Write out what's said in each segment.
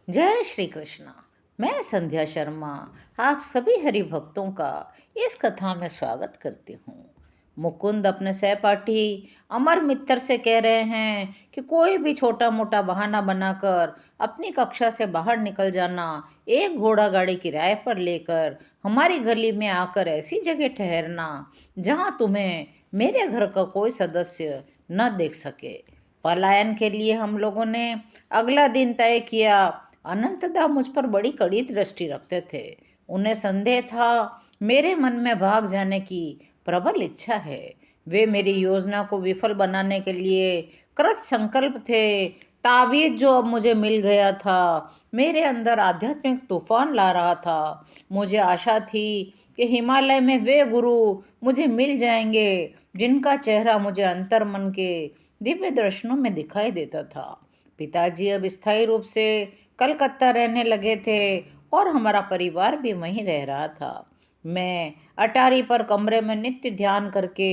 जय श्री कृष्णा। मैं संध्या शर्मा आप सभी हरि भक्तों का इस कथा में स्वागत करती हूँ। मुकुंद अपने सहपाठी अमर मित्र से कह रहे हैं कि कोई भी छोटा मोटा बहाना बनाकर अपनी कक्षा से बाहर निकल जाना, एक घोड़ा गाड़ी किराए पर लेकर हमारी गली में आकर ऐसी जगह ठहरना जहाँ तुम्हें मेरे घर का कोई सदस्य न देख सके। पलायन के लिए हम लोगों ने अगला दिन तय किया। अनंतदा मुझ पर बड़ी कड़ी दृष्टि रखते थे। उन्हें संदेह था मेरे मन में भाग जाने की प्रबल इच्छा है। वे मेरी योजना को विफल बनाने के लिए कृत संकल्प थे। ताबीज जो अब मुझे मिल गया था मेरे अंदर आध्यात्मिक तूफान ला रहा था। मुझे आशा थी कि हिमालय में वे गुरु मुझे मिल जाएंगे जिनका चेहरा मुझे अंतर मन के दिव्य दर्शनों में दिखाई देता था। पिताजी अब स्थायी रूप से कलकत्ता रहने लगे थे और हमारा परिवार भी वहीं रह रहा था। मैं अटारी पर कमरे में नित्य ध्यान करके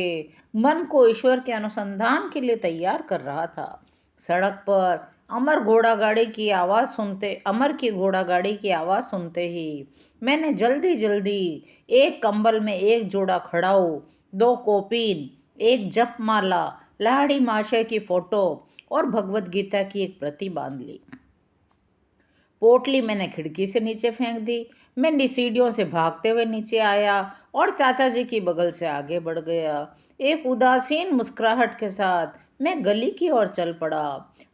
मन को ईश्वर के अनुसंधान के लिए तैयार कर रहा था। सड़क पर अमर की घोड़ा गाड़ी की आवाज़ सुनते ही मैंने जल्दी जल्दी एक कंबल में एक जोड़ा खड़ाऊ, दो कोपीन, एक जपमाला, लाड़ी माशे की फोटो और भगवत गीता की एक प्रति बांध ली। पोटली मैंने खिड़की से नीचे फेंक दी। मैं सीढ़ियों से भागते हुए नीचे आया और चाचा जी की बगल से आगे बढ़ गया। एक उदासीन मुस्कुराहट के साथ मैं गली की ओर चल पड़ा।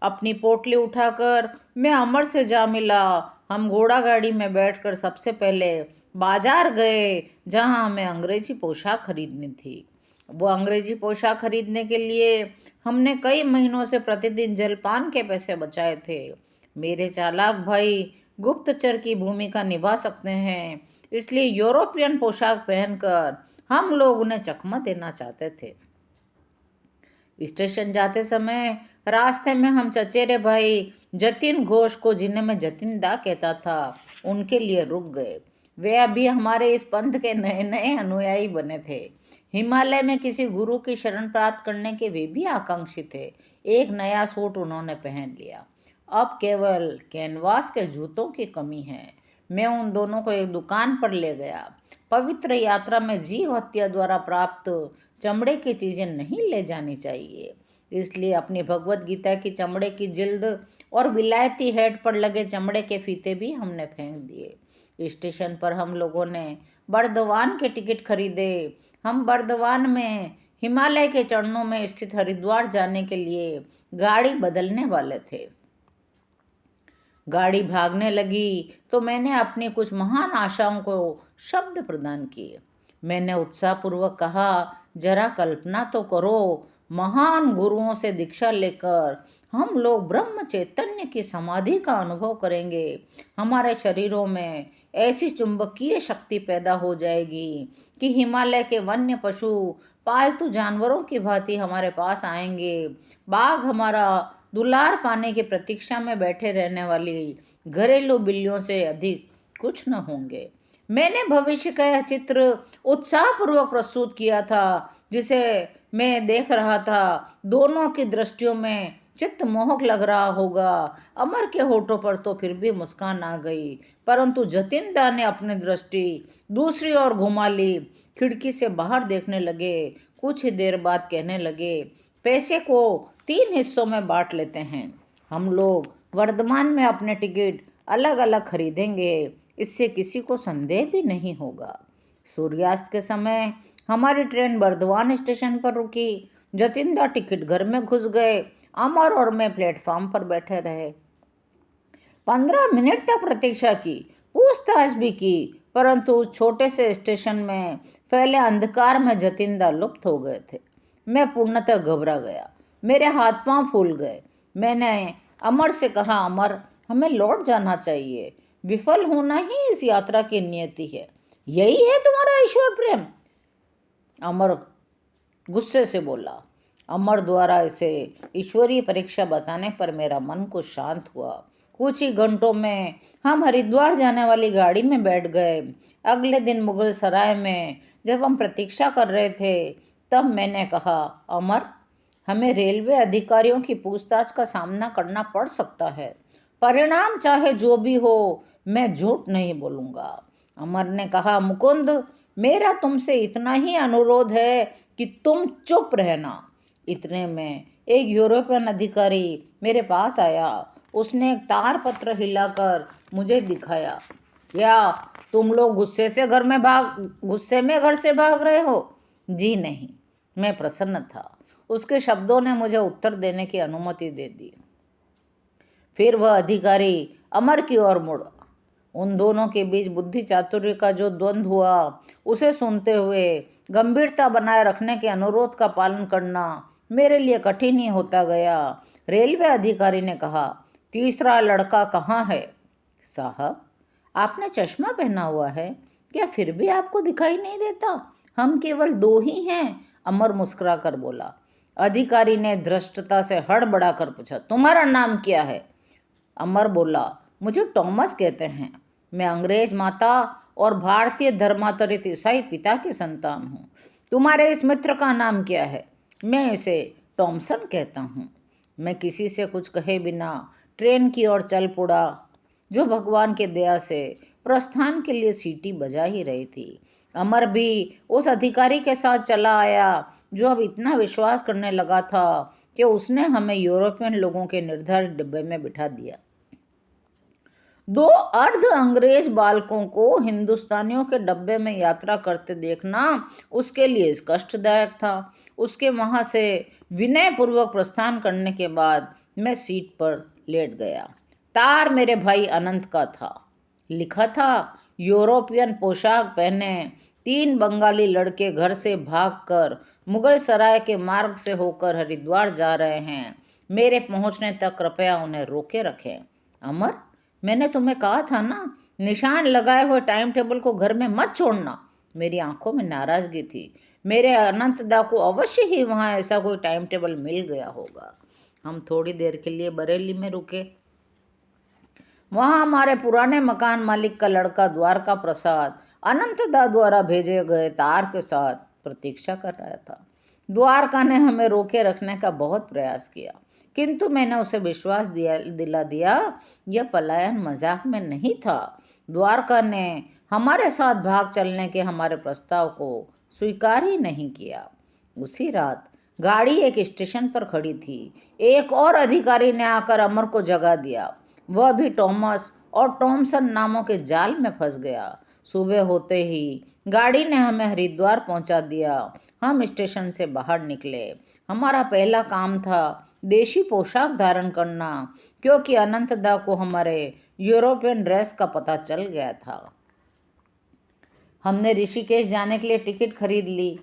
अपनी पोटली उठाकर मैं अमर से जा मिला। हम घोड़ा गाड़ी में बैठकर सबसे पहले बाजार गए जहां हमें अंग्रेजी पोशाक खरीदनी थी। वो अंग्रेजी पोशाक खरीदने के लिए हमने कई महीनों से प्रतिदिन जलपान के पैसे बचाए थे। मेरे चालाक भाई गुप्तचर की भूमिका निभा सकते हैं, इसलिए यूरोपियन पोशाक पहनकर हम लोग उन्हें चकमा देना चाहते थे। स्टेशन जाते समय रास्ते में हम चचेरे भाई जतिन घोष को, जिन्हें मैं जतिन दा कहता था, उनके लिए रुक गए। वे अभी हमारे इस पंथ के नए नए अनुयायी बने थे। हिमालय में किसी गुरु की शरण प्राप्त करने के वे भी आकांक्षी थे। एक नया सूट उन्होंने पहन लिया। अब केवल कैनवास के जूतों की कमी है। मैं उन दोनों को एक दुकान पर ले गया। पवित्र यात्रा में जीव हत्या द्वारा प्राप्त चमड़े की चीज़ें नहीं ले जानी चाहिए, इसलिए अपनी भगवत गीता की चमड़े की जिल्द और विलायती हेड पर लगे चमड़े के फीते भी हमने फेंक दिए। स्टेशन पर हम लोगों ने बर्दवान के टिकट खरीदे। हम बर्दवान में हिमालय के चरणों में स्थित हरिद्वार जाने के लिए गाड़ी बदलने वाले थे। गाड़ी भागने लगी तो मैंने अपनी कुछ महान आशाओं को शब्द प्रदान किए। मैंने उत्साहपूर्वक कहा, जरा कल्पना तो करो, महान गुरुओं से दीक्षा लेकर हम लोग ब्रह्म चैतन्य की समाधि का अनुभव करेंगे। हमारे शरीरों में ऐसी चुंबकीय शक्ति पैदा हो जाएगी कि हिमालय के वन्य पशु पालतू जानवरों की भांति हमारे पास आएंगे। बाघ हमारा दुलार पाने की प्रतीक्षा में बैठे रहने वाली घरेलू बिल्लियों से अधिक कुछ न होंगे। मैंने भविष्य का यह चित्र उत्साहपूर्वक प्रस्तुत किया था, जिसे मैं देख रहा था। दोनों की दृष्टियों में चित्त मोहक लग रहा होगा। अमर के होठों पर तो फिर भी मुस्कान आ गई, परंतु जतिनदा ने अपनी दृष्टि दूसरी ओर घुमा ली। खिड़की से बाहर देखने लगे। कुछ ही देर बाद कहने लगे, पैसे को 3 हिस्सों में बांट लेते हैं। हम लोग वर्धमान में अपने टिकट अलग अलग खरीदेंगे, इससे किसी को संदेह भी नहीं होगा। सूर्यास्त के समय हमारी ट्रेन बर्दवान स्टेशन पर रुकी। जतिनदा टिकट घर में घुस गए। अमर और मैं प्लेटफॉर्म पर बैठे रहे। 15 मिनट तक प्रतीक्षा की, पूछताछ भी की, परंतु उस छोटे से स्टेशन में फैले अंधकार में जतिनदा लुप्त हो गए थे। मैं पूर्णतः घबरा गया। मेरे हाथ पांव फूल गए। मैंने अमर से कहा, अमर, हमें लौट जाना चाहिए। विफल होना ही इस यात्रा की नियति है। यही है तुम्हारा ईश्वर प्रेम? अमर गुस्से से बोला। अमर द्वारा इसे ईश्वरीय परीक्षा बताने पर मेरा मन कुछ शांत हुआ। कुछ ही घंटों में हम हरिद्वार जाने वाली गाड़ी में बैठ गए। अगले दिन मुगल सराय में जब हम प्रतीक्षा कर रहे थे, तब मैंने कहा, अमर, हमें रेलवे अधिकारियों की पूछताछ का सामना करना पड़ सकता है। परिणाम चाहे जो भी हो, मैं झूठ नहीं बोलूँगा। अमर ने कहा, मुकुंद, मेरा तुमसे इतना ही अनुरोध है कि तुम चुप रहना। इतने में एक यूरोपियन अधिकारी मेरे पास आया। उसने एक तार पत्र हिलाकर मुझे दिखाया। क्या तुम लोग गुस्से में घर से भाग रहे हो? जी नहीं, मैं प्रसन्न था। उसके शब्दों ने मुझे उत्तर देने की अनुमति दे दी। फिर वह अधिकारी अमर की ओर मुड़ा। उन दोनों के बीच बुद्धि चातुर्य का जो द्वंद्व हुआ, उसे सुनते हुए गंभीरता बनाए रखने के अनुरोध का पालन करना मेरे लिए कठिन ही होता गया। रेलवे अधिकारी ने कहा, तीसरा लड़का कहाँ है? साहब, आपने चश्मा पहना हुआ है, क्या फिर भी आपको दिखाई नहीं देता? हम केवल दो ही हैं, अमर मुस्कुरा कर बोला। अधिकारी ने धृष्टता से हड़बड़ा कर पूछा, तुम्हारा नाम क्या है? अमर बोला, मुझे टॉमस कहते हैं। मैं अंग्रेज माता और भारतीय धर्मांतरित ईसाई पिता की संतान हूँ। तुम्हारे इस मित्र का नाम क्या है? मैं इसे टॉमसन कहता हूँ। मैं किसी से कुछ कहे बिना ट्रेन की ओर चल पड़ा, जो भगवान के दया से प्रस्थान के लिए सीटी बजा ही रही थी। अमर भी उस अधिकारी के साथ चला आया, जो अब इतना विश्वास करने लगा था कि उसने हमें यूरोपियन लोगों के निर्धारित डिब्बे में बिठा दिया। दो अर्ध अंग्रेज बालकों को हिंदुस्तानियों के डब्बे में यात्रा करते देखना उसके लिए कष्टदायक था। उसके वहां से विनयपूर्वक प्रस्थान करने के बाद मैं सीट पर लेट गया। तार मेरे भाई अनंत का था। लिखा था, यूरोपियन पोशाक पहने 3 बंगाली लड़के घर से भागकर मुगल सराय के मार्ग से होकर हरिद्वार जा रहे हैं। मेरे पहुंचने तक कृपया उन्हें रोके रखें। अमर, मैंने तुम्हें कहा था ना, निशान लगाए हुए टाइम टेबल को घर में मत छोड़ना। मेरी आंखों में नाराजगी थी। मेरे अनंतदा को अवश्य ही वहाँ ऐसा कोई टाइम टेबल मिल गया होगा। हम थोड़ी देर के लिए बरेली में रुके। वहाँ हमारे पुराने मकान मालिक का लड़का द्वारका प्रसाद अनंतदा द्वारा भेजे गए तार के साथ प्रतीक्षा कर रहा था। द्वारका ने हमें रोके रखने का बहुत प्रयास किया, किंतु मैंने उसे विश्वास दिला दिया यह पलायन मजाक में नहीं था। द्वारका ने हमारे साथ भाग चलने के हमारे प्रस्ताव को स्वीकार ही नहीं किया। उसी रात गाड़ी एक स्टेशन पर खड़ी थी। एक और अधिकारी ने आकर अमर को जगा दिया। वह भी टॉमस और टॉमसन नामों के जाल में फंस गया। सुबह होते ही गाड़ी ने हमें हरिद्वार पहुंचा दिया। हम स्टेशन से बाहर निकले। हमारा पहला काम था देशी पोशाक धारण करना, क्योंकि अनंतदा को हमारे यूरोपियन ड्रेस का पता चल गया था। हमने ऋषिकेश जाने के लिए टिकट खरीद ली।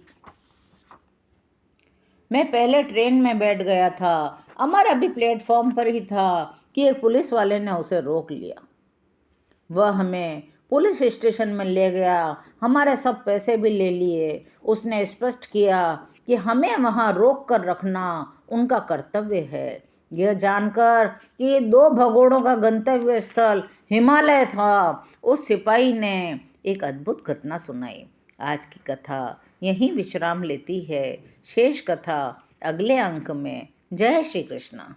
मैं पहले ट्रेन में बैठ गया था। अमर अभी प्लेटफॉर्म पर ही था कि एक पुलिस वाले ने उसे रोक लिया। वह हमें पुलिस स्टेशन में ले गया। हमारे सब पैसे भी ले लिए। उसने स्पष्ट किया कि हमें वहाँ रोक कर रखना उनका कर्तव्य है। यह जानकर कि 2 भगोड़ों का गंतव्य स्थल हिमालय था, उस सिपाही ने एक अद्भुत घटना सुनाई। आज की कथा यहीं विश्राम लेती है। शेष कथा अगले अंक में। जय श्री कृष्णा।